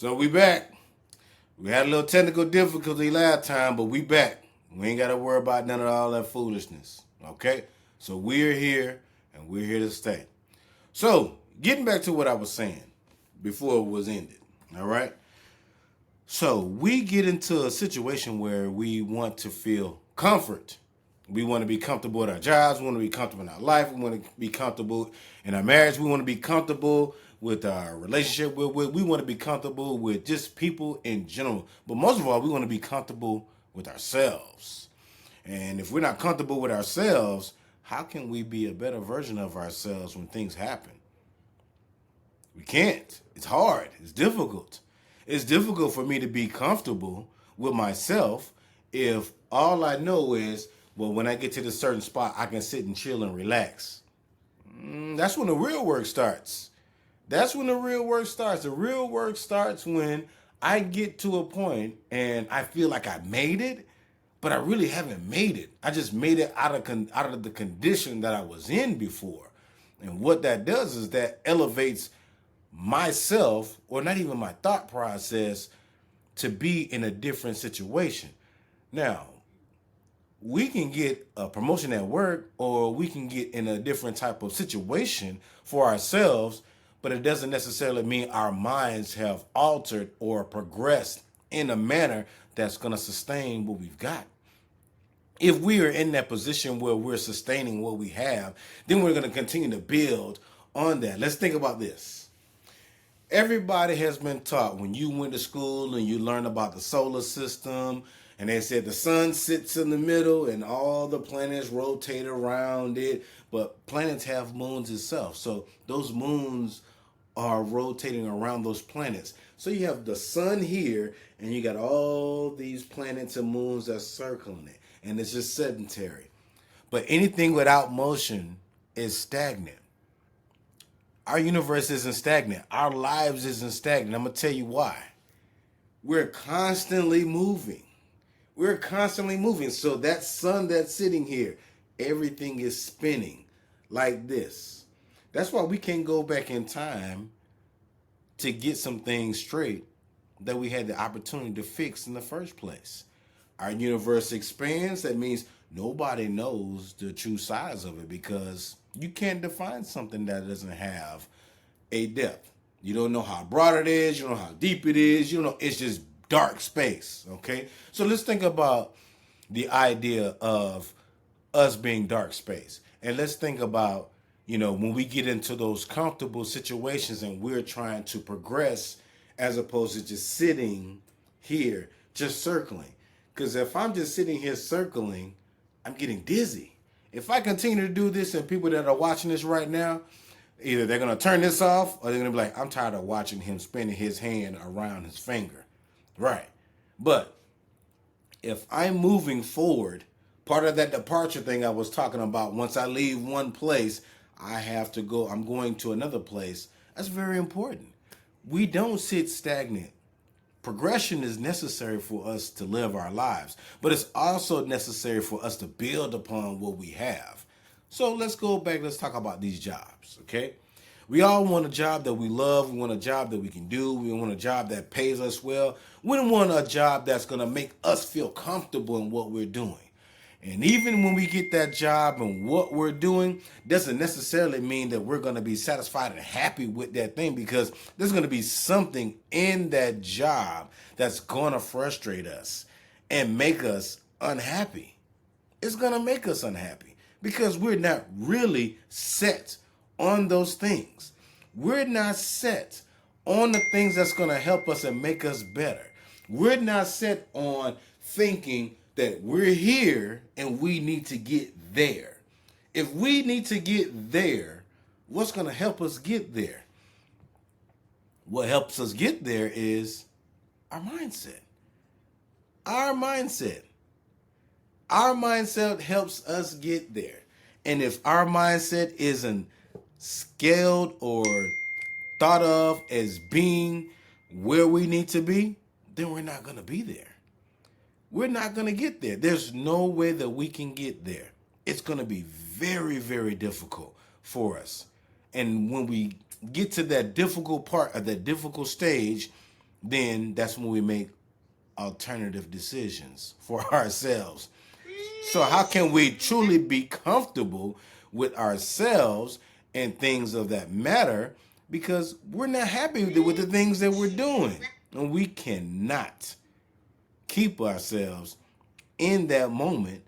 So we back. We had a little technical difficulty last time, but we back. We ain't got to worry about none of all that foolishness. Okay? So we're here, and we're here to stay. So, getting back to what I was saying before it was ended. All right? So, we get into a situation where we want to feel comfort. We want to be comfortable with our jobs. We want to be comfortable in our life. We want to be comfortable in our marriage. We want to be comfortable with our relationship. We want to be comfortable with just people in general. But most of all, we want to be comfortable with ourselves. And if we're not comfortable with ourselves, how can we be a better version of ourselves when things happen? We can't. It's hard. It's difficult. It's difficult for me to be comfortable with myself if all I know is, well, when I get to this certain spot, I can sit and chill and relax. That's when the real work starts. That's when the real work starts. The real work starts when I get to a point and I feel like I made it, but I really haven't made it. I just made it out of the condition that I was in before. And what that does is that elevates myself, or not even my thought process, to be in a different situation. Now, we can get a promotion at work, or we can get in a different type of situation for ourselves, but it doesn't necessarily mean our minds have altered or progressed in a manner that's going to sustain what we've got. If we are in that position where we're sustaining what we have, then we're going to continue to build on that. Let's think about this. Everybody has been taught when you went to school and you learned about the solar system, and they said the sun sits in the middle and all the planets rotate around it, but planets have moons itself. So those moons are rotating around those planets. So you have the sun here, and you got all these planets and moons that's circling it, and it's just sedentary. But anything without motion is stagnant. Our universe isn't stagnant. Our lives isn't stagnant. I'm going to tell you why. We're constantly moving. We're constantly moving. So that sun that's sitting here, everything is spinning like this. That's why we can't go back in time to get some things straight that we had the opportunity to fix in the first place. Our universe expands. That means nobody knows the true size of it, because you can't define something that doesn't have a depth. You don't know how broad it is. You don't know how deep it is. You don't know. It's just dark space. Okay. So let's think about the idea of us being dark space. And let's think about, when we get into those comfortable situations and we're trying to progress as opposed to just sitting here, just circling. Because if I'm just sitting here circling, I'm getting dizzy. If I continue to do this, and people that are watching this right now, either they're going to turn this off, or they're going to be like, I'm tired of watching him spinning his hand around his finger. Right. But if I'm moving forward, part of that departure thing I was talking about, once I leave one place, I'm going to another place. That's very important. We don't sit stagnant. Progression is necessary for us to live our lives, but it's also necessary for us to build upon what we have. So let's go back. Let's talk about these jobs, okay? We all want a job that we love. We want a job that we can do. We want a job that pays us well. We want a job that's going to make us feel comfortable in what we're doing. And even when we get that job and what we're doing, doesn't necessarily mean that we're going to be satisfied and happy with that thing, because there's going to be something in that job that's going to frustrate us and make us unhappy. It's going to make us unhappy because we're not really set on those things. We're not set on the things that's going to help us and make us better. We're not set on thinking that we're here and we need to get there. If we need to get there, what's going to help us get there? What helps us get there is our mindset. Our mindset. Our mindset helps us get there. And if our mindset isn't scaled or thought of as being where we need to be, then we're not going to be there. We're not going to get there. There's no way that we can get there. It's going to be very, very difficult for us. And when we get to that difficult part of that difficult stage, then that's when we make alternative decisions for ourselves. So how can we truly be comfortable with ourselves and things of that matter because we're not happy with the things that we're doing? And we cannot keep ourselves in that moment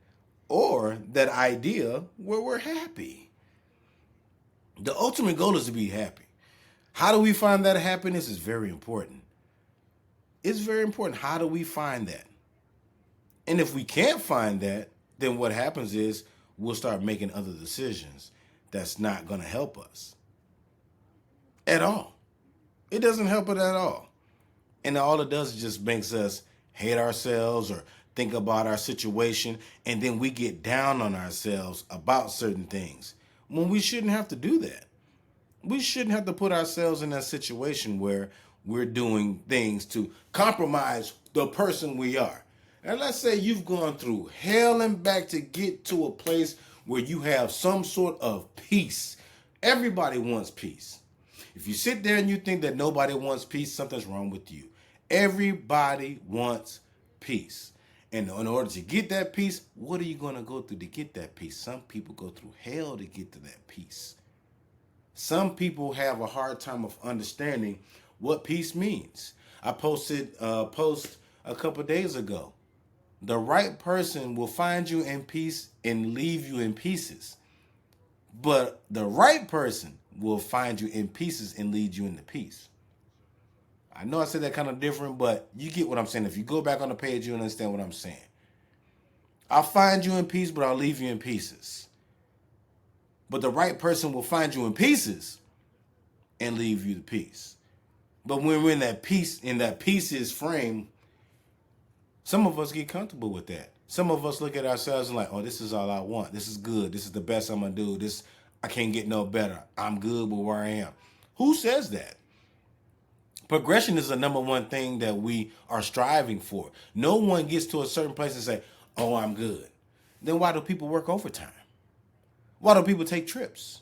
or that idea where we're happy. The ultimate goal is to be happy. How do we find that happiness is very important. It's very important. How do we find that? And if we can't find that, then what happens is we'll start making other decisions that's not going to help us at all. It doesn't help it at all. And all it does is just makes us hate ourselves or think about our situation, and then we get down on ourselves about certain things when we shouldn't have to do that. We shouldn't have to put ourselves in that situation where we're doing things to compromise the person we are. And let's say you've gone through hell and back to get to a place where you have some sort of peace. Everybody wants peace. If you sit there and you think that nobody wants peace, something's wrong with you. Everybody wants peace. And in order to get that peace, what are you going to go through to get that peace? Some people go through hell to get to that peace. Some people have a hard time of understanding what peace means. I posted a post a couple days ago. The right person will find you in peace and leave you in pieces. But the right person will find you in pieces and lead you into peace. I know I said that kind of different, but you get what I'm saying. If you go back on the page, you'll understand what I'm saying. I'll find you in peace, but I'll leave you in pieces. But the right person will find you in pieces and leave you the peace. But when we're in that pieces frame, some of us get comfortable with that. Some of us look at ourselves and like, oh, this is all I want. This is good. This is the best I'm going to do. I can't get no better. I'm good with where I am. Who says that? Progression is the number one thing that we are striving for. No one gets to a certain place and say, oh, I'm good. Then why do people work overtime? Why do people take trips?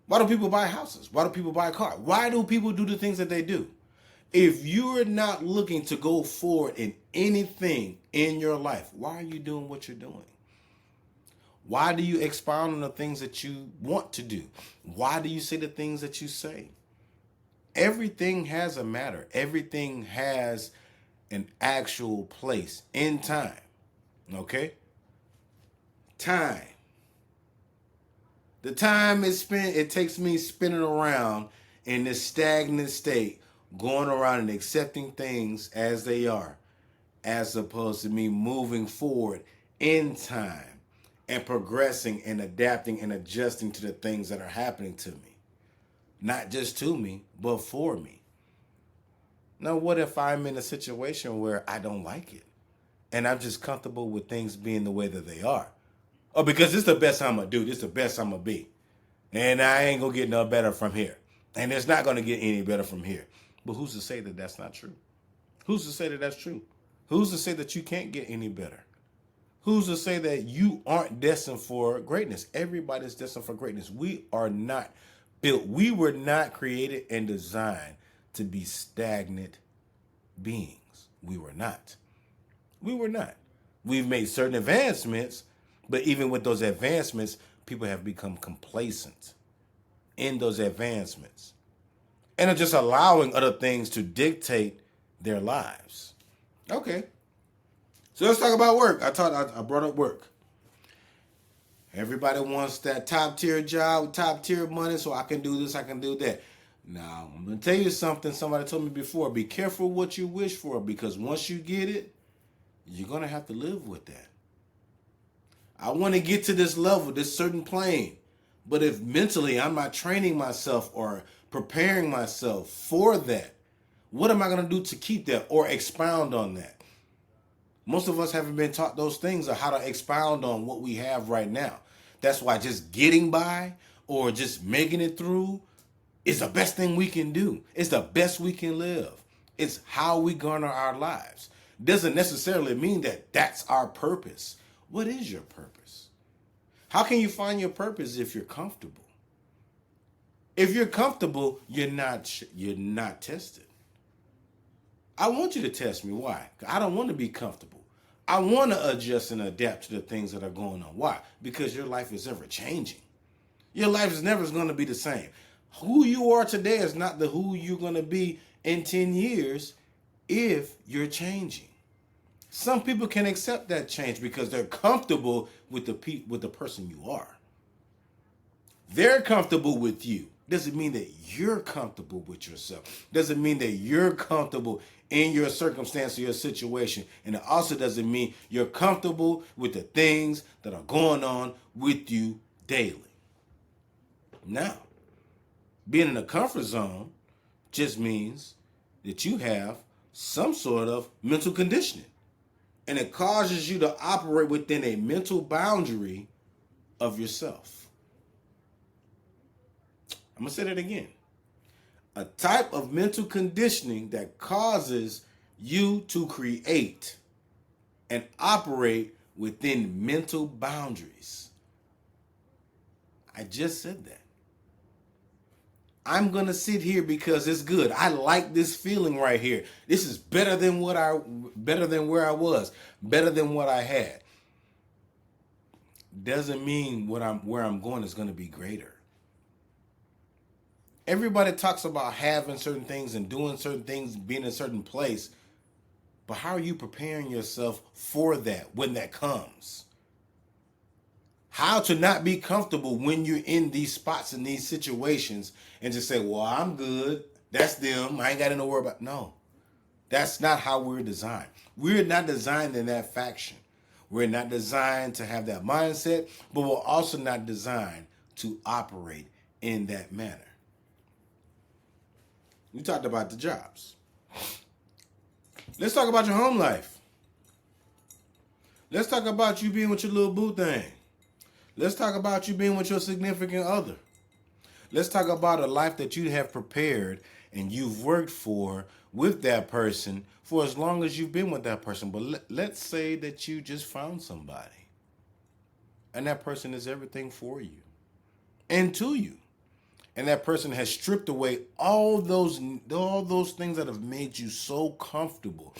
Why do people buy houses? Why do people buy a car? Why do people do the things that they do? If you're not looking to go forward in anything in your life, why are you doing what you're doing? Why do you expound on the things that you want to do? Why do you say the things that you say? Everything has a matter. Everything has an actual place in time. Okay? Time. The time is spent, it takes me spinning around in this stagnant state, going around and accepting things as they are, as opposed to me moving forward in time and progressing and adapting and adjusting to the things that are happening to me. Not just to me, but for me. Now, what if I'm in a situation where I don't like it and I'm just comfortable with things being the way that they are? Oh, because this is the best I'm going to do. This is the best I'm going to be. And I ain't going to get no better from here. And it's not going to get any better from here. But who's to say that that's not true? Who's to say that that's true? Who's to say that you can't get any better? Who's to say that you aren't destined for greatness? Everybody's destined for greatness. We are not built. We were not created and designed to be stagnant beings. We were not. We were not. We've made certain advancements, but even with those advancements, people have become complacent in those advancements and are just allowing other things to dictate their lives. Okay. So let's talk about work. I brought up work. Everybody wants that top tier job, top tier money, so I can do this, I can do that. Now, I'm going to tell you something somebody told me before. Be careful what you wish for, because once you get it, you're going to have to live with that. I want to get to this level, this certain plane. But if mentally I'm not training myself or preparing myself for that, what am I going to do to keep that or expound on that? Most of us haven't been taught those things or how to expound on what we have right now. That's why just getting by or just making it through is the best thing we can do. It's the best we can live. It's how we garner our lives. Doesn't necessarily mean that that's our purpose. What is your purpose? How can you find your purpose if you're comfortable? If you're comfortable, you're not tested. I want you to test me. Why? I don't want to be comfortable. I want to adjust and adapt to the things that are going on. Why? Because your life is ever changing. Your life is never going to be the same. Who you are today is not the who you're going to be in 10 years if you're changing. Some people can accept that change because they're comfortable with the person you are. They're comfortable with you. Doesn't mean that you're comfortable with yourself. Doesn't mean that you're comfortable in your circumstance or your situation. And it also doesn't mean you're comfortable with the things that are going on with you daily. Now, being in a comfort zone just means that you have some sort of mental conditioning. And it causes you to operate within a mental boundary of yourself. I'm going to say that again. A type of mental conditioning that causes you to create and operate within mental boundaries. I just said that. I'm going to sit here because it's good. I like this feeling right here. This is better than where I was, better than what I had. Doesn't mean where I'm going is going to be greater. Everybody talks about having certain things and doing certain things, being in a certain place. But how are you preparing yourself for that when that comes? How to not be comfortable when you're in these spots, in these situations, and just say, well, I'm good. That's them. I ain't got to worry about. No, that's not how we're designed. We're not designed in that faction. We're not designed to have that mindset, but we're also not designed to operate in that manner. We talked about the jobs. Let's talk about your home life. Let's talk about you being with your little boo thing. Let's talk about you being with your significant other. Let's talk about a life that you have prepared and you've worked for with that person for as long as you've been with that person. But let's say that you just found somebody and that person is everything for you and to you. And that person has stripped away all those things that have made you so comfortable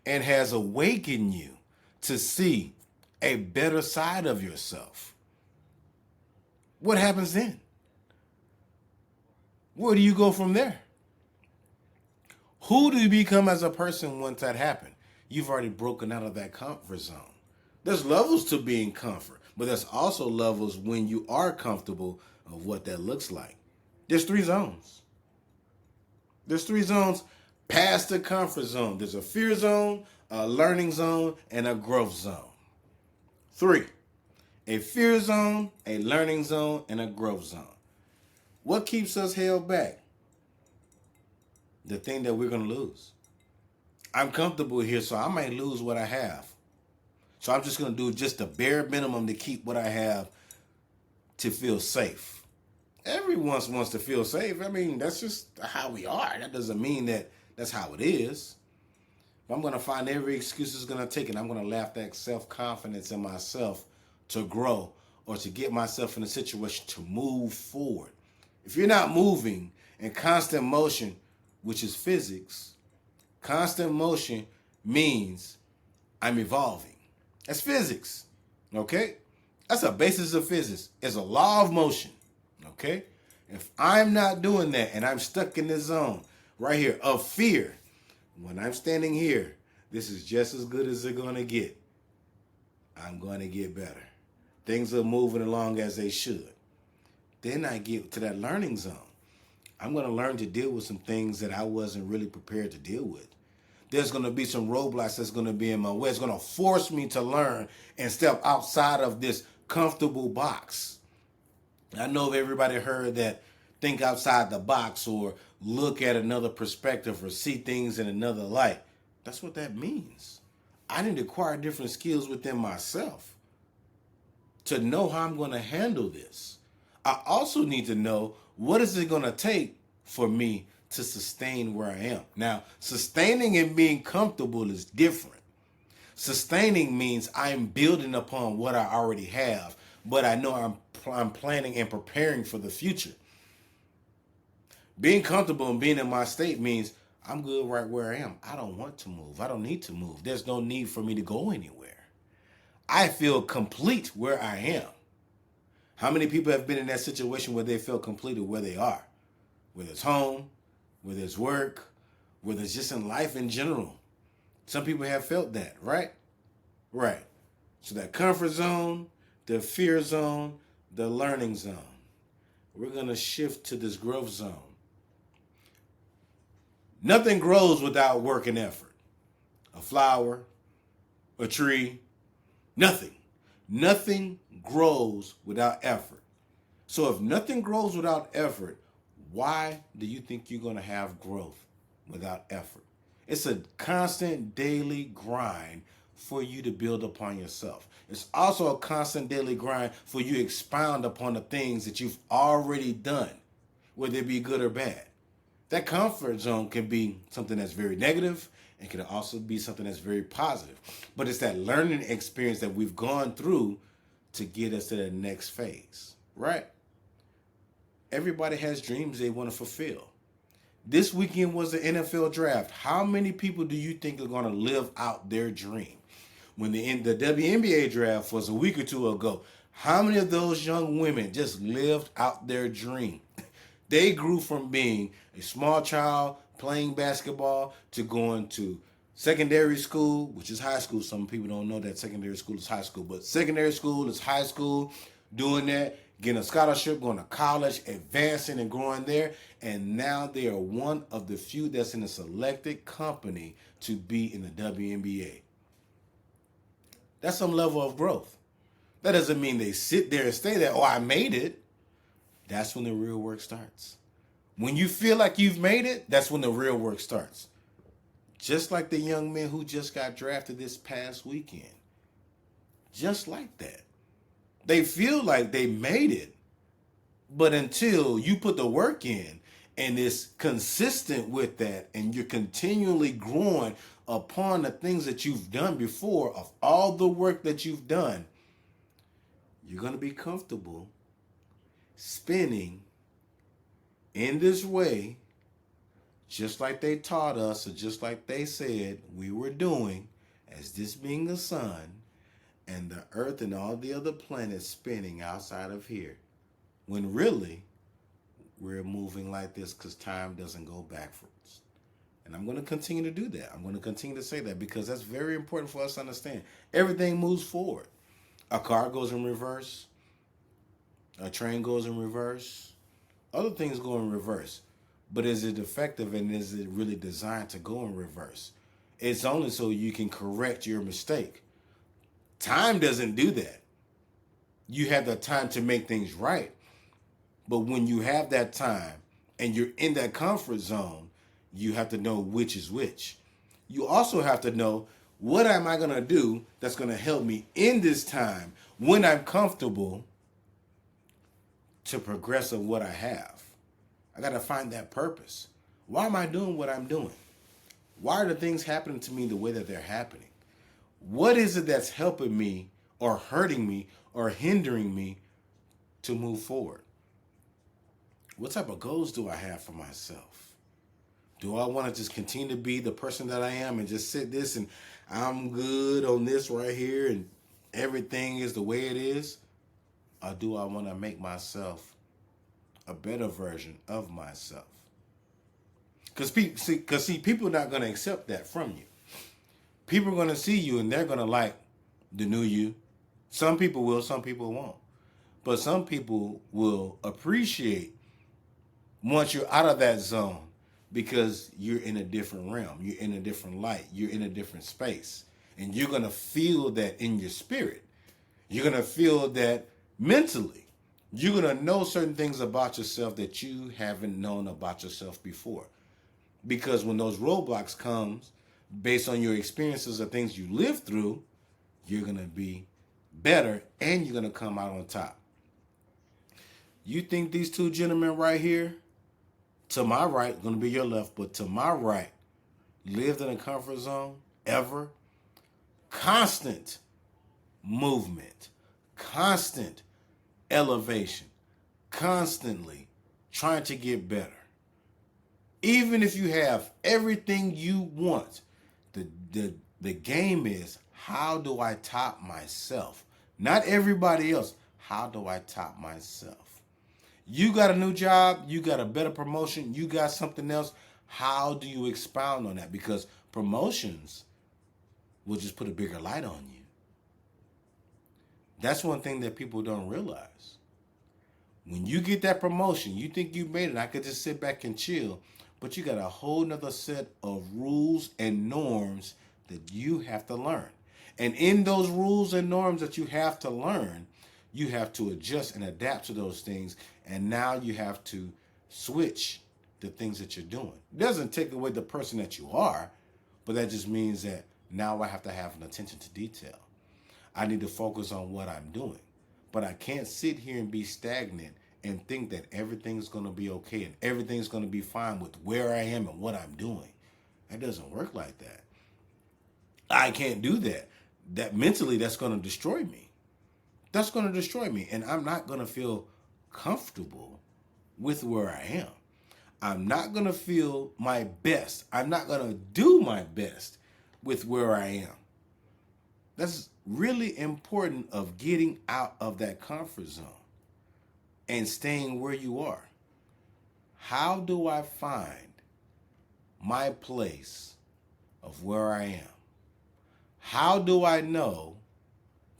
and has awakened you to see a better side of yourself. What happens then? Where do you go from there? Who do you become as a person once that happened? You've already broken out of that comfort zone. There's levels to being comfort, but there's also levels when you are comfortable of what that looks like. There's 3 zones. There's 3 zones past the comfort zone. There's a fear zone, a learning zone, and a growth zone. 3. A fear zone, a learning zone, and a growth zone. What keeps us held back? The thing that we're going to lose. I'm comfortable here, so I might lose what I have. So I'm just going to do just the bare minimum to keep what I have to feel safe. Everyone wants to feel safe. I mean, that's just how we are. That doesn't mean that that's how it is. But I'm going to find every excuse it's going to take, and I'm going to laugh that self-confidence in myself to grow or to get myself in a situation to move forward. If you're not moving in constant motion, which is physics, constant motion means I'm evolving. That's physics, okay? That's a basis of physics. It's a law of motion, okay? If I'm not doing that and I'm stuck in this zone right here of fear, when I'm standing here, this is just as good as they're going to get. I'm going to get better. Things are moving along as they should. Then I get to that learning zone. I'm going to learn to deal with some things that I wasn't really prepared to deal with. There's going to be some roadblocks that's going to be in my way. It's going to force me to learn and step outside of this comfortable box. I know everybody heard that think outside the box or look at another perspective or see things in another light. That's what that means. I need to acquire different skills within myself to know how I'm going to handle this. I also need to know what is it going to take for me to sustain where I am. Now, sustaining and being comfortable is different. Sustaining means I'm building upon what I already have, but I know I'm planning and preparing for the future. Being comfortable and being in my state means I'm good right where I am. I don't want to move. I don't need to move. There's no need for me to go anywhere. I feel complete where I am. How many people have been in that situation where they feel completed where they are? Whether it's home, whether it's work, whether it's just in life in general. Some people have felt that, right? Right. So that comfort zone, the fear zone, the learning zone. We're going to shift to this growth zone. Nothing grows without work and effort. A flower, a tree, nothing. Nothing grows without effort. So if nothing grows without effort, why do you think you're going to have growth without effort? It's a constant daily grind for you to build upon yourself. It's also a constant daily grind for you to expound upon the things that you've already done, whether it be good or bad. That comfort zone can be something that's very negative and can also be something that's very positive. But it's that learning experience that we've gone through to get us to the next phase, right? Everybody has dreams they want to fulfill. This weekend was the NFL draft. How many people do you think are going to live out their dream? When the WNBA draft was a week or two ago, how many of those young women just lived out their dream? They grew from being a small child playing basketball to going to secondary school, which is high school. Some people don't know that secondary school is high school, but secondary school is high school, doing that, getting a scholarship, going to college, advancing and growing there. And now they are one of the few that's in a selected company to be in the WNBA. That's some level of growth. That doesn't mean they sit there and stay there. Oh, I made it. That's when the real work starts. When you feel like you've made it, that's when the real work starts. Just like the young men who just got drafted this past weekend. Just like that. They feel like they made it, but until you put the work in and it's consistent with that and you're continually growing upon the things that you've done before, of all the work that you've done, you're going to be comfortable spinning in this way, just like they taught us, or just like they said we were doing, as this being the sun and the earth and all the other planets spinning outside of here, when really we're moving like this because time doesn't go backwards. And I'm going to continue to do that. I'm going to continue to say that because that's very important for us to understand. Everything moves forward. A car goes in reverse. A train goes in reverse. Other things go in reverse. But is it effective and is it really designed to go in reverse? It's only so you can correct your mistake. Time doesn't do that. You have the time to make things right. But when you have that time and you're in that comfort zone, you have to know which is which. You also have to know, what am I going to do that's going to help me in this time when I'm comfortable to progress of what I have. I got to find that purpose. Why am I doing what I'm doing? Why are the things happening to me the way that they're happening? What is it that's helping me or hurting me or hindering me to move forward? What type of goals do I have for myself? Do I want to just continue to be the person that I am and just sit this and I'm good on this right here and everything is the way it is? Or do I want to make myself a better version of myself? Because people are not going to accept that from you. People are going to see you and they're going to like the new you. Some people will, some people won't. But some people will appreciate once you're out of that zone because you're in a different realm. You're in a different light. You're in a different space. And you're going to feel that in your spirit. You're going to feel that mentally. You're going to know certain things about yourself that you haven't known about yourself before. Because when those roadblocks comes, based on your experiences or things you lived through, you're going to be better and you're going to come out on top. You think these two gentlemen right here, to my right, going to be your left, but to my right, lived in a comfort zone ever? Constant movement, constant elevation, constantly trying to get better. Even if you have everything you want, the the game is, how do I top myself? Not everybody else. How do I top myself? You got a new job, you got a better promotion, you got something else. How do you expound on that? Because promotions will just put a bigger light on you. That's one thing that people don't realize. When you get that promotion, you think you made it. I could just sit back and chill. But you got a whole nother set of rules and norms that you have to learn. And in those rules and norms that you have to learn, you have to adjust and adapt to those things. And now you have to switch the things that you're doing. It doesn't take away the person that you are, but that just means that now I have to have an attention to detail. I need to focus on what I'm doing. But I can't sit here and be stagnant and think that everything's going to be okay and everything's going to be fine with where I am and what I'm doing. That doesn't work like that. I can't do that. That mentally, that's going to destroy me. That's going to destroy me. And I'm not going to feel comfortable with where I am. I'm not going to feel my best. I'm not going to do my best with where I am. That's really important, of getting out of that comfort zone and staying where you are. How do I find my place of where I am? How do I know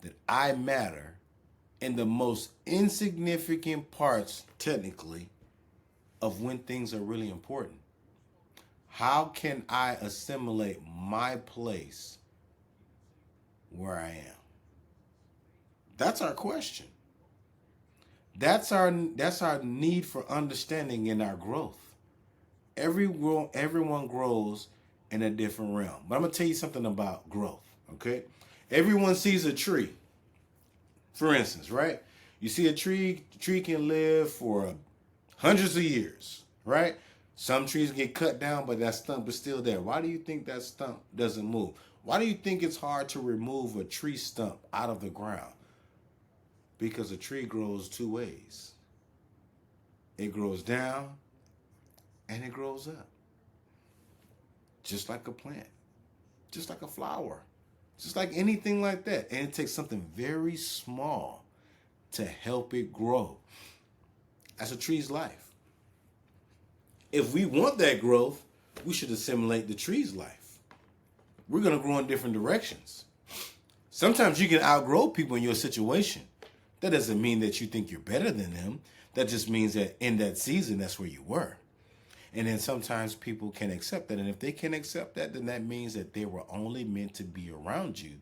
that I matter in the most insignificant parts, technically, of when things are really important? How can I assimilate my place where I am? That's our question. That's our need for understanding in our growth. Everyone grows in a different realm. But I'm gonna tell you something about growth, okay? Everyone sees a tree, for instance, right? You see a tree can live for hundreds of years, right? Some trees get cut down, but that stump is still there. Why do you think that stump doesn't move? Why do you think it's hard to remove a tree stump out of the ground? Because a tree grows two ways. It grows down and it grows up. Just like a plant, just like a flower, just like anything like that. And it takes something very small to help it grow. That's a tree's life. If we want that growth, we should assimilate the tree's life. We're going to grow in different directions. Sometimes you can outgrow people in your situation. That doesn't mean that you think you're better than them. That just means that in that season, that's where you were. And then sometimes people can accept that. And if they can accept that, then that means that they were only meant to be around you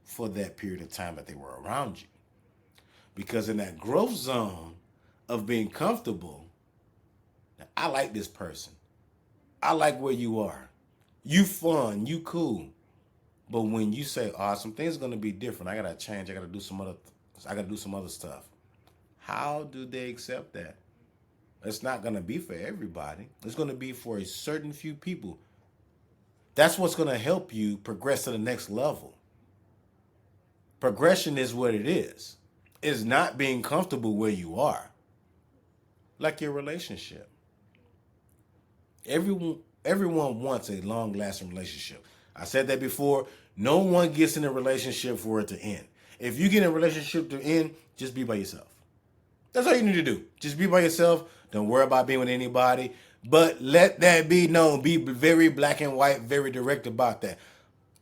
for that period of time that they were around you. Because in that growth zone of being comfortable, I like this person. I like where you are. You fun, you cool. But when you say, some things are going to be different. I got to change. I got to do some other stuff. How do they accept that? It's not going to be for everybody. It's going to be for a certain few people. That's what's going to help you progress to the next level. Progression is what it is. It's not being comfortable where you are. Like your relationship. Everyone wants a long-lasting relationship. I said that before. No one gets in a relationship for it to end. If you get in a relationship to end, just be by yourself. That's all you need to do. Just be by yourself. Don't worry about being with anybody. But let that be known. Be very black and white, very direct about that.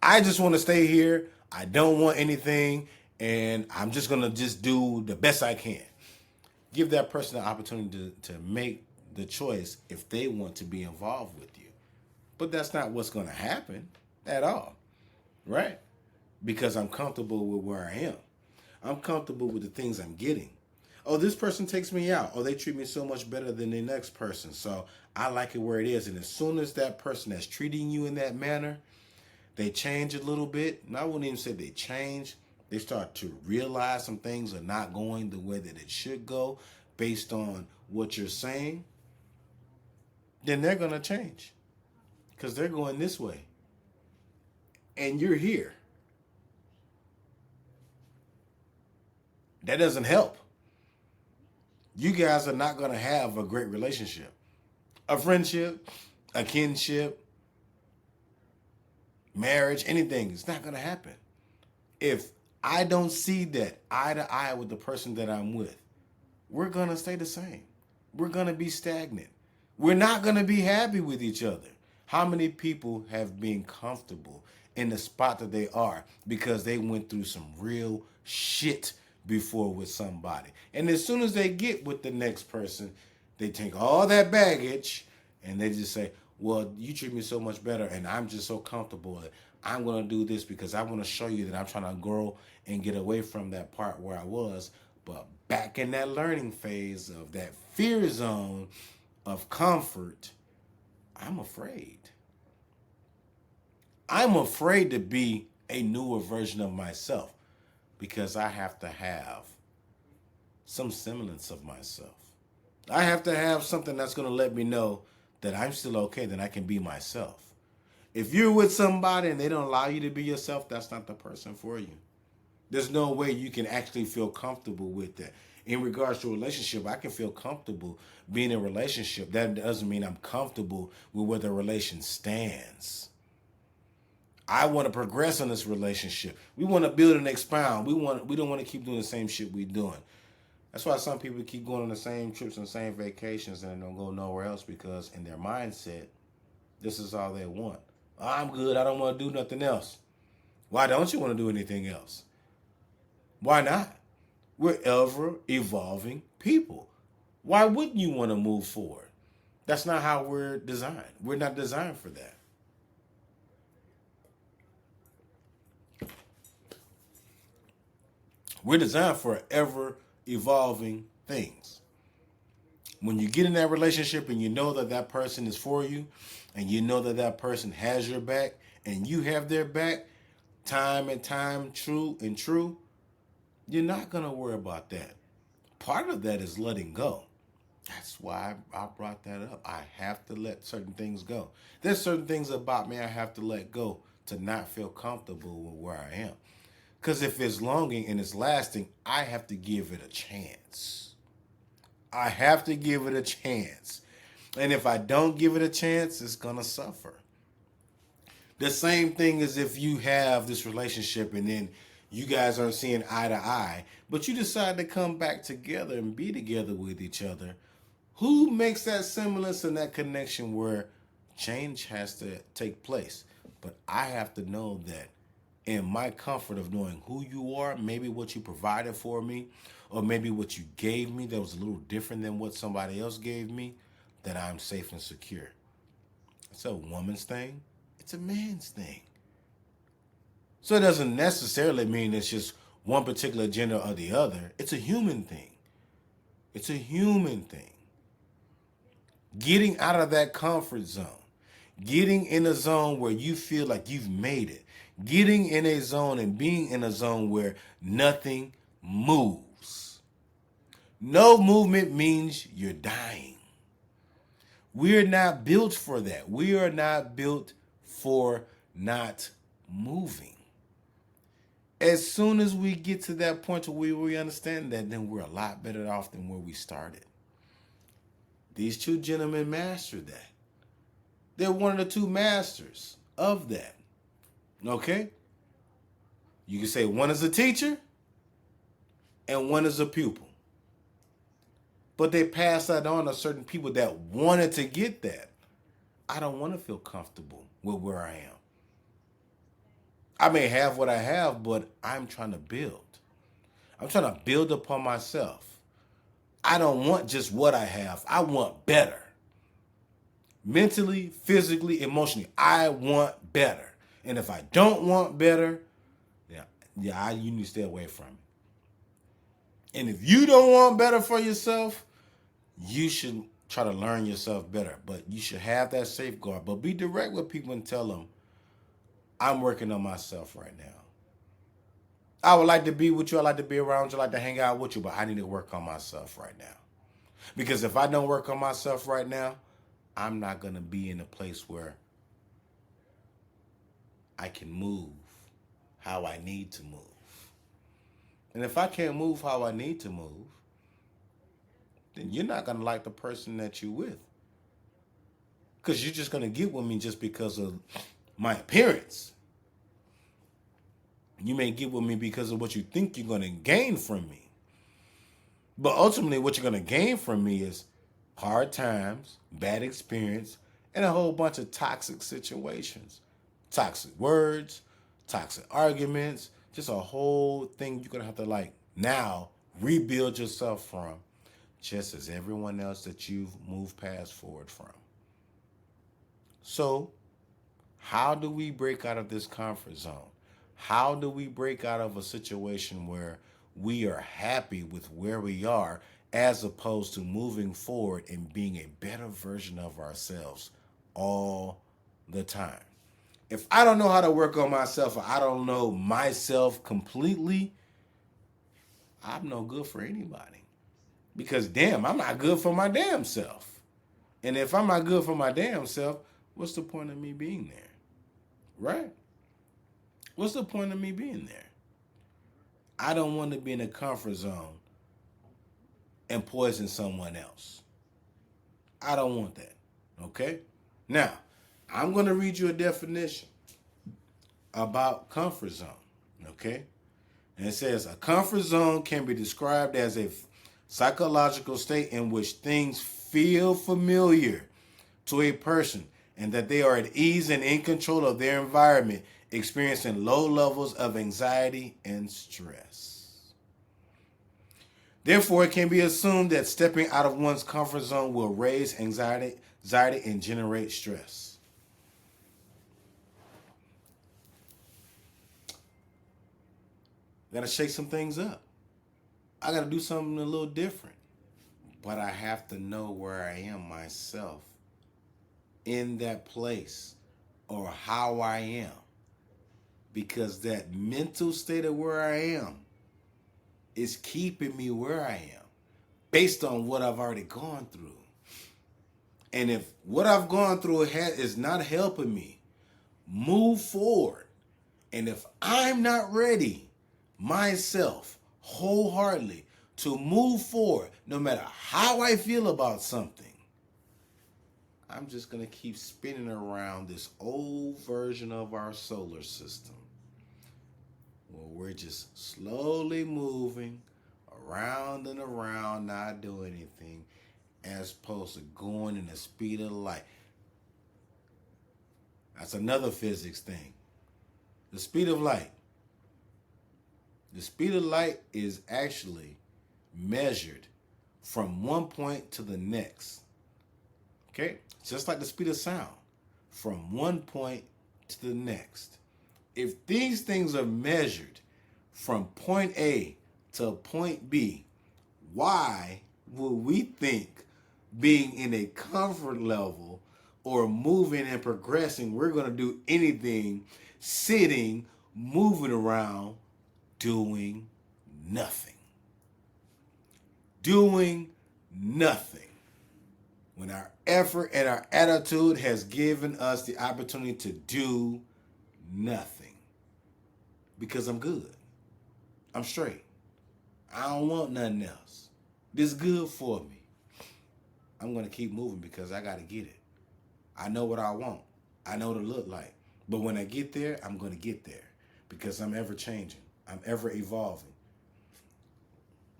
I just want to stay here. I don't want anything. And I'm just going to just do the best I can. Give that person the opportunity to make the choice if they want to be involved with you. But that's not what's going to happen at all. Right? Because I'm comfortable with where I am. I'm comfortable with the things I'm getting. Oh, this person takes me out. Oh, they treat me so much better than the next person. So I like it where it is. And as soon as that person that's treating you in that manner, they change a little bit. And I wouldn't even say they change. They start to realize some things are not going the way that it should go based on what you're saying. Then they're going to change. Because they're going this way. And you're here. That doesn't help. You guys are not going to have a great relationship, a friendship, a kinship, marriage, anything. It's not going to happen. If I don't see that eye to eye with the person that I'm with, we're going to stay the same. We're going to be stagnant. We're not going to be happy with each other. How many people have been comfortable in the spot that they are because they went through some real shit before with somebody? And as soon as they get with the next person, they take all that baggage and they just say, well, you treat me so much better and I'm just so comfortable. I'm going to do this because I want to show you that I'm trying to grow and get away from that part where I was. But back in that learning phase of that fear zone of comfort, I'm afraid. I'm afraid to be a newer version of myself because I have to have some semblance of myself. I have to have something that's going to let me know that I'm still okay, that I can be myself. If you're with somebody and they don't allow you to be yourself, that's not the person for you. There's no way you can actually feel comfortable with that. In regards to a relationship, I can feel comfortable being in a relationship. That doesn't mean I'm comfortable with where the relation stands. I want to progress in this relationship. We want to build and expound. We don't want to keep doing the same shit we're doing. That's why some people keep going on the same trips and same vacations and don't go nowhere else, because in their mindset, this is all they want. I'm good. I don't want to do nothing else. Why don't you want to do anything else? Why not? We're ever evolving people. Why wouldn't you want to move forward? That's not how we're designed. We're not designed for that. We're designed for ever evolving things. When you get in that relationship and you know that that person is for you and you know that that person has your back and you have their back, time and time, true, you're not going to worry about that. Part of that is letting go. That's why I brought that up. I have to let certain things go. There's certain things about me I have to let go to not feel comfortable with where I am. Because if it's longing and it's lasting, I have to give it a chance. I have to give it a chance. And if I don't give it a chance, it's going to suffer. The same thing as if you have this relationship and then you guys aren't seeing eye to eye, but you decide to come back together and be together with each other. Who makes that semblance and that connection where change has to take place? But I have to know that in my comfort of knowing who you are, maybe what you provided for me, or maybe what you gave me that was a little different than what somebody else gave me, that I'm safe and secure. It's a woman's thing. It's a man's thing. So it doesn't necessarily mean it's just one particular gender or the other. It's a human thing. It's a human thing. Getting out of that comfort zone. Getting in a zone where you feel like you've made it. Getting in a zone and being in a zone where nothing moves. No movement means you're dying. We're not built for that. We are not built for not moving. As soon as we get to that point where we understand that, then we're a lot better off than where we started. These two gentlemen mastered that. They're one of the two masters of that. Okay? You can say one is a teacher and one is a pupil. But they pass that on to certain people that wanted to get that. I don't want to feel comfortable with where I am. I may have what I have, but I'm trying to build. I'm trying to build upon myself. I don't want just what I have. I want better. Mentally, physically, emotionally, I want better. And if I don't want better, you need to stay away from it. And if you don't want better for yourself, you should try to learn yourself better. But you should have that safeguard. But be direct with people and tell them, I'm working on myself right now. I would like to be with you. I like to be around you. I like to hang out with you. But I need to work on myself right now. Because if I don't work on myself right now, I'm not going to be in a place where I can move how I need to move. And if I can't move how I need to move, then you're not going to like the person that you're with. Because you're just going to get with me just because of my appearance. You may get with me because of what you think you're going to gain from me. But ultimately, what you're going to gain from me is hard times, bad experience, and a whole bunch of toxic situations. Toxic words, toxic arguments, just a whole thing you're going to have to now rebuild yourself from, just as everyone else that you've moved past forward from. So, how do we break out of this comfort zone? How do we break out of a situation where we are happy with where we are as opposed to moving forward and being a better version of ourselves all the time? If I don't know how to work on myself, or I don't know myself completely, I'm no good for anybody. Because damn, I'm not good for my damn self. And if I'm not good for my damn self, what's the point of me being there? Right? What's the point of me being there? I don't want to be in a comfort zone and poison someone else. I don't want that. Okay? Now, I'm going to read you a definition about comfort zone. Okay? And it says a comfort zone can be described as a psychological state in which things feel familiar to a person and that they are at ease and in control of their environment, experiencing low levels of anxiety and stress. Therefore, it can be assumed that stepping out of one's comfort zone will raise anxiety and generate stress. I gotta shake some things up. I gotta do something a little different. But I have to know where I am myself in that place or how I am. Because that mental state of where I am is keeping me where I am based on what I've already gone through. And if what I've gone through is not helping me move forward, and if I'm not ready myself wholeheartedly to move forward, no matter how I feel about something, I'm just going to keep spinning around this old version of our solar system where we're just slowly moving around and around, not doing anything, as opposed to going in the speed of light. That's another physics thing. The speed of light. The speed of light is actually measured from one point to the next. Okay? Just like the speed of sound. From one point to the next. If these things are measured from point A to point B, why would we think being in a comfort level or moving and progressing, we're going to do anything sitting, moving around, doing nothing? Doing nothing. When our effort and our attitude has given us the opportunity to do nothing. Because I'm good. I'm straight. I don't want nothing else. This is good for me. I'm going to keep moving because I got to get it. I know what I want. I know what it look like. But when I get there, I'm going to get there because I'm ever changing. I'm ever evolving.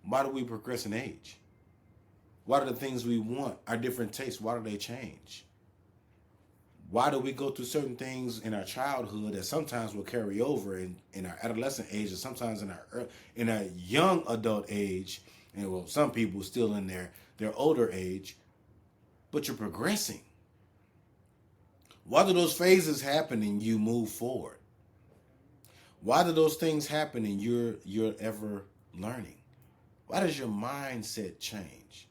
Why do we progress in age? Why do the things we want, our different tastes, why do they change? Why do we go through certain things in our childhood that sometimes will carry over in our adolescent age, or sometimes in our young adult age, and well, some people still in their older age, but you're progressing. Why do those phases happen and you move forward? Why do those things happen and you're ever learning? Why does your mindset change?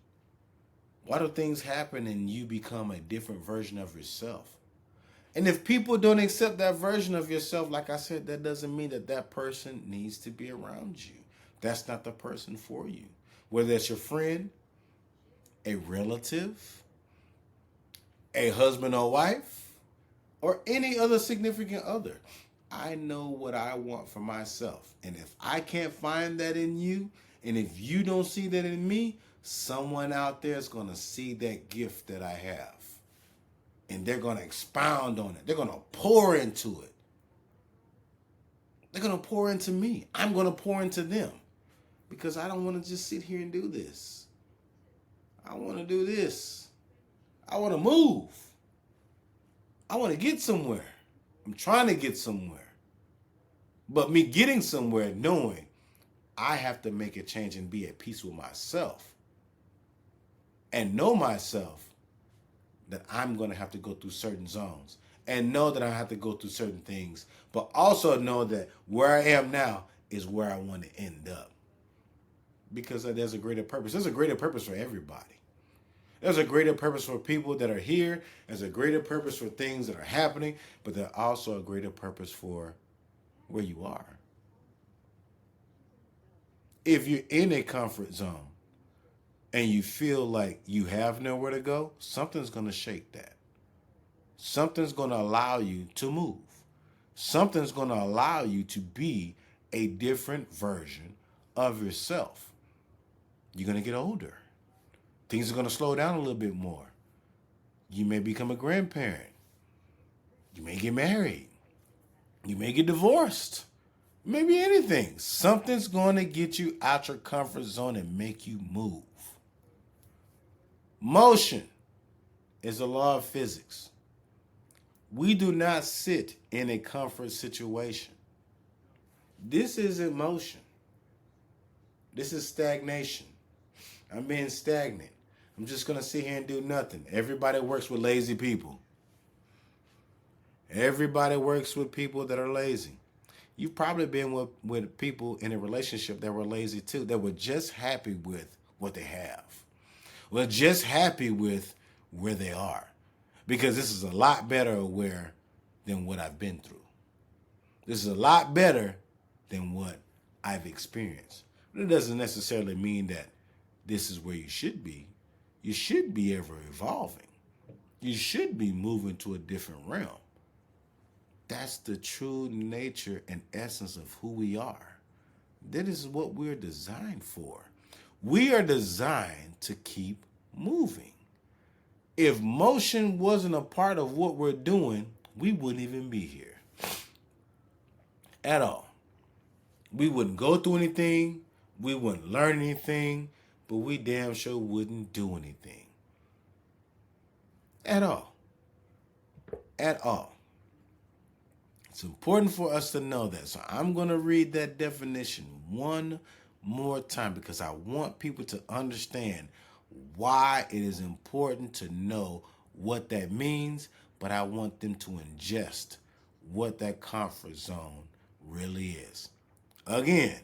Why do things happen and you become a different version of yourself? And if people don't accept that version of yourself, like I said, that doesn't mean that person needs to be around you. That's not the person for you. Whether it's your friend, a relative, a husband or wife, or any other significant other. I know what I want for myself. And if I can't find that in you, and if you don't see that in me, someone out there is going to see that gift that I have. and they're going to expound on it. They're going to pour into it. They're going to pour into me. I'm going to pour into them because I don't want to just sit here and do this. I want to do this. I want to move. I want to get somewhere. I'm trying to get somewhere. But me getting somewhere knowing I have to make a change and be at peace with myself and know myself that I'm going to have to go through certain zones and know that I have to go through certain things, but also know that where I am now is where I want to end up because there's a greater purpose. There's a greater purpose for everybody. There's a greater purpose for people that are here. There's a greater purpose for things that are happening, but there's also a greater purpose for where you are. If you're in a comfort zone and you feel like you have nowhere to go, something's going to shake that. Something's going to allow you to move. Something's going to allow you to be a different version of yourself. You're going to get older. Things are going to slow down a little bit more. You may become a grandparent. You may get married. You may get divorced. Maybe anything. Something's going to get you out your comfort zone and make you move. Motion is a law of physics. We do not sit in a comfort situation. This isn't motion. This is stagnation. I'm being stagnant. I'm just going to sit here and do nothing. Everybody works with lazy people. Everybody works with people that are lazy. You've probably been with people in a relationship that were lazy too, that were just happy with what they have. Well, just happy with where they are. Because this is a lot better than what I've been through. This is a lot better than what I've experienced. But it doesn't necessarily mean that this is where you should be. You should be ever evolving. You should be moving to a different realm. That's the true nature and essence of who we are. That is what we're designed for. We are designed to keep moving. If motion wasn't a part of what we're doing, we wouldn't even be here at all. We wouldn't go through anything. We wouldn't learn anything, but we damn sure wouldn't do anything. At all. At all. It's important for us to know that. So I'm going to read that definition one more time because I want people to understand why it is important to know what that means, but I want them to ingest what that comfort zone really is. Again,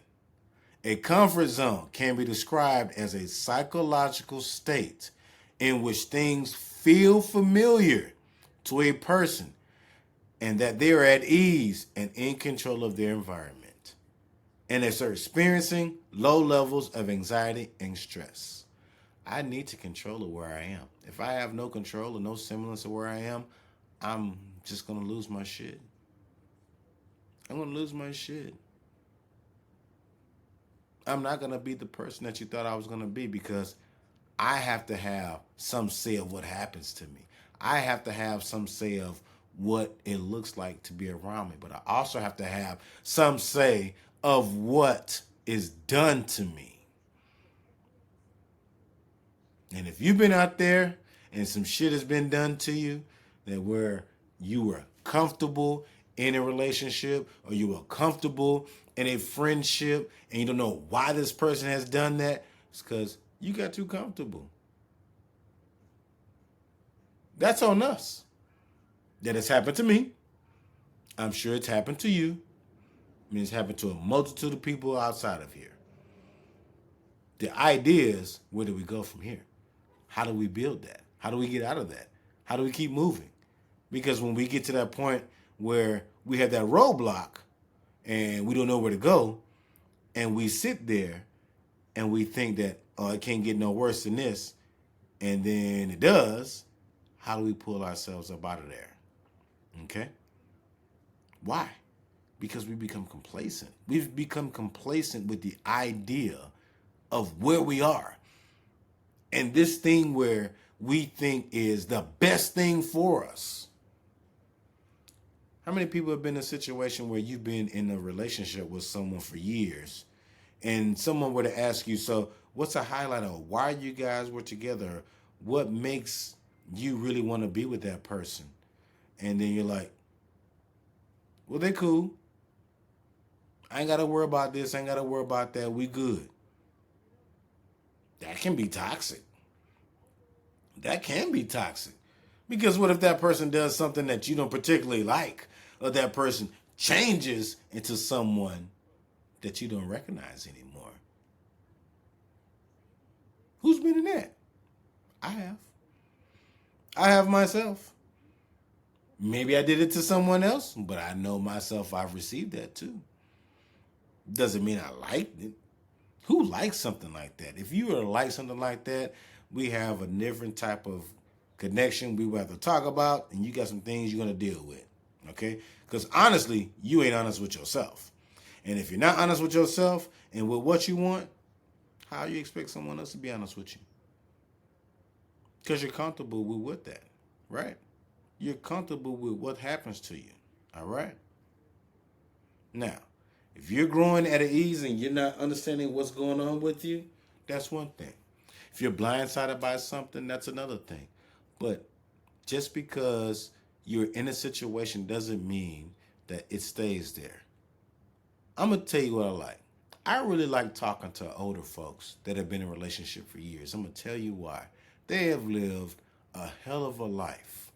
a comfort zone can be described as a psychological state in which things feel familiar to a person and that they are at ease and in control of their environment, and that they're experiencing low levels of anxiety and stress. I need to control where I am. If I have no control or no semblance of where I am, I'm just going to lose my shit. I'm going to lose my shit. I'm not going to be the person that you thought I was going to be because I have to have some say of what happens to me. I have to have some say of what it looks like to be around me. But I also have to have some say of what is done to me. And if you've been out there and some shit has been done to you, that where you were comfortable in a relationship or you were comfortable in a friendship and you don't know why this person has done that, it's because you got too comfortable. That's on us. That has happened to me. I'm sure it's happened to you. I mean, it's happened to a multitude of people outside of here. The idea is, where do we go from here? How do we build that? How do we get out of that? How do we keep moving? Because when we get to that point where we have that roadblock and we don't know where to go, and we sit there and we think that, oh, it can't get no worse than this, and then it does, how do we pull ourselves up out of there? Okay? Why? Because we become complacent. We've become complacent with the idea of where we are. And this thing where we think is the best thing for us. How many people have been in a situation where you've been in a relationship with someone for years and someone were to ask you, so what's a highlight of why you guys were together? What makes you really want to be with that person? And then you're like, well, they cool. I ain't got to worry about this. I ain't got to worry about that. We good. That can be toxic. That can be toxic. Because what if that person does something that you don't particularly like, or that person changes into someone that you don't recognize anymore? Who's been in that? I have. I have myself. Maybe I did it to someone else, but I know myself I've received that too. Doesn't mean I liked it. Who likes something like that? If you were to like something like that, we have a different type of connection we will have to talk about, and you got some things you're going to deal with, okay? Because honestly, you ain't honest with yourself. And if you're not honest with yourself and with what you want, how you expect someone else to be honest with you? Because you're comfortable with what that, right? You're comfortable with what happens to you, all right? Now, if you're growing at an ease and you're not understanding what's going on with you, that's one thing. If you're blindsided by something, that's another thing. But just because you're in a situation doesn't mean that it stays there. I'm going to tell you what I like. I really like talking to older folks that have been in a relationship for years. I'm going to tell you why. They have lived a hell of a life.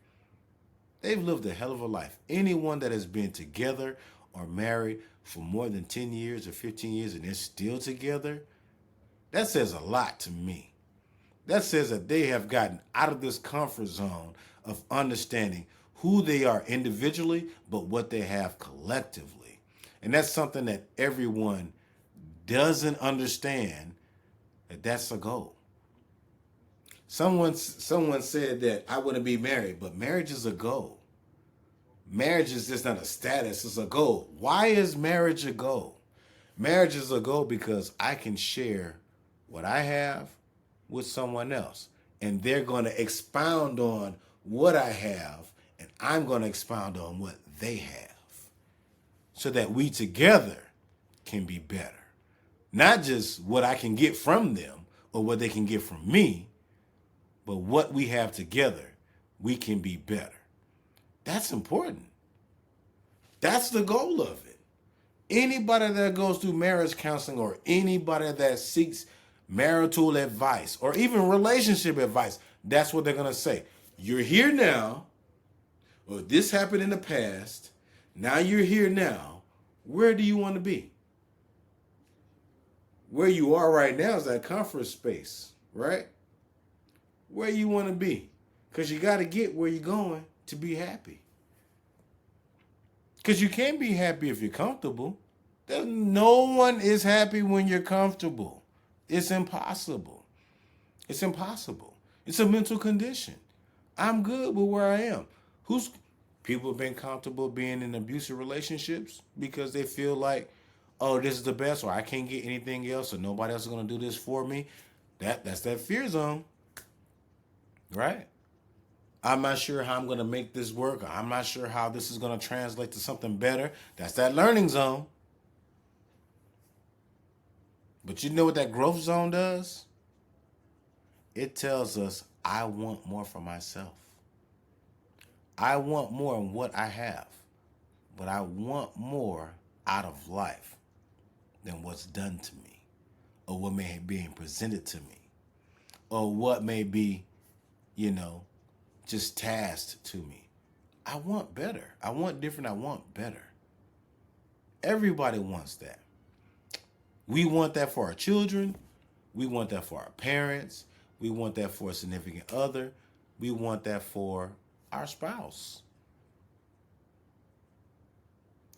They've lived a hell of a life. Anyone that has been together or married for more than 10 years or 15 years and they're still together, that says a lot to me. That says that they have gotten out of this comfort zone of understanding who they are individually, but what they have collectively. And that's something that everyone doesn't understand, that that's a goal. Someone said that I wouldn't be married, but marriage is a goal. Marriage is just not a status, it's a goal. Why is marriage a goal? Marriage is a goal because I can share what I have with someone else. And they're going to expound on what I have, and I'm going to expound on what they have. So that we together can be better. Not just what I can get from them or what they can get from me, but what we have together, we can be better. That's important. That's the goal of it. Anybody that goes through marriage counseling or anybody that seeks marital advice or even relationship advice, that's what they're going to say. You're here now, or this happened in the past. Now you're here now. Where do you want to be? Where you are right now is that comfort space, right? Where you want to be. Because you got to get where you're going to be happy. Because you can't be happy if you're comfortable. No one is happy when you're comfortable. It's impossible. It's impossible. It's a mental condition. I'm good with where I am. People have been comfortable being in abusive relationships because they feel like, oh, this is the best, or I can't get anything else, or nobody else is going to do this for me. That's that fear zone, right? I'm not sure how I'm going to make this work. Or I'm not sure how this is going to translate to something better. That's that learning zone. But you know what that growth zone does? It tells us, I want more for myself. I want more in what I have. But I want more out of life than what's done to me, or what may be being presented to me, or what may be, just tasked to me. I want better. I want different. I want better. Everybody wants that. We want that for our children. We want that for our parents. We want that for a significant other. We want that for our spouse.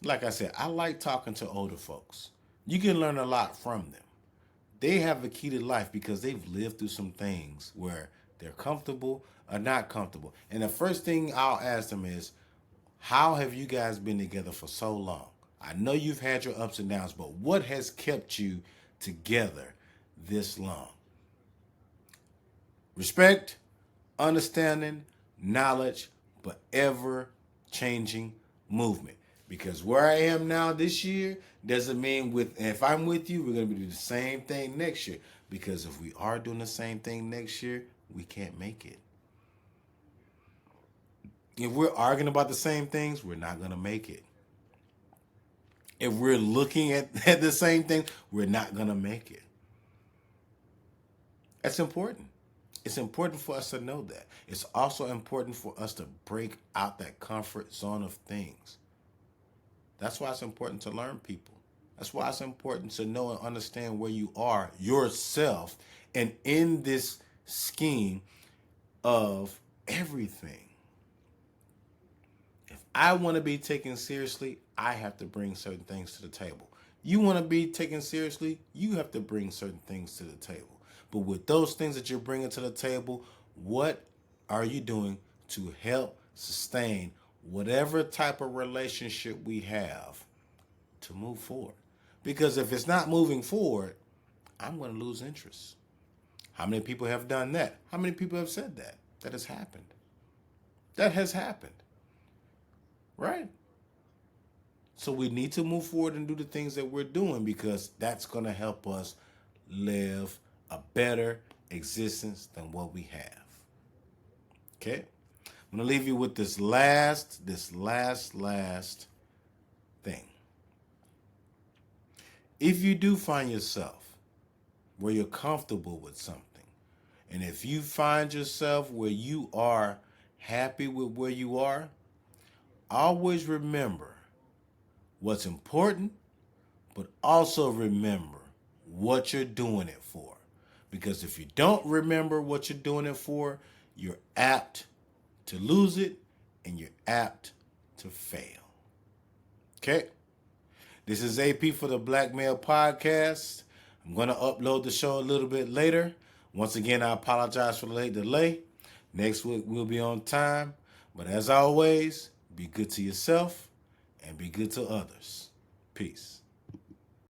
Like I said, I like talking to older folks. You can learn a lot from them. They have a key to life because they've lived through some things where they're comfortable or not comfortable. And the first thing I'll ask them is, how have you guys been together for so long? I know you've had your ups and downs, but what has kept you together this long? Respect, understanding, knowledge, but ever changing movement. Because where I am now this year doesn't mean if I'm with you, we're going to be doing the same thing next year. Because if we are doing the same thing next year, we can't make it. If we're arguing about the same things, we're not going to make it. If we're looking at the same thing, we're not going to make it. That's important. It's important for us to know that. It's also important for us to break out that comfort zone of things. That's why it's important to learn people. That's why it's important to know and understand where you are yourself and in this scheme of everything. If I want to be taken seriously, I have to bring certain things to the table. You want to be taken seriously, you have to bring certain things to the table. But with those things that you're bringing to the table, what are you doing to help sustain whatever type of relationship we have to move forward? Because if it's not moving forward, I'm going to lose interest. How many people have done that? How many people have said that? That has happened. That has happened. Right? So we need to move forward and do the things that we're doing because that's going to help us live a better existence than what we have. Okay? I'm going to leave you with this last thing. If you do find yourself where you're comfortable with something, and if you find yourself where you are happy with where you are, always remember what's important, but also remember what you're doing it for. Because if you don't remember what you're doing it for, you're apt to lose it and you're apt to fail. Okay? This is AP for the Black Male Podcast. I'm going to upload the show a little bit later. Once again, I apologize for the late delay. Next week, we'll be on time. But as always, be good to yourself and be good to others. Peace.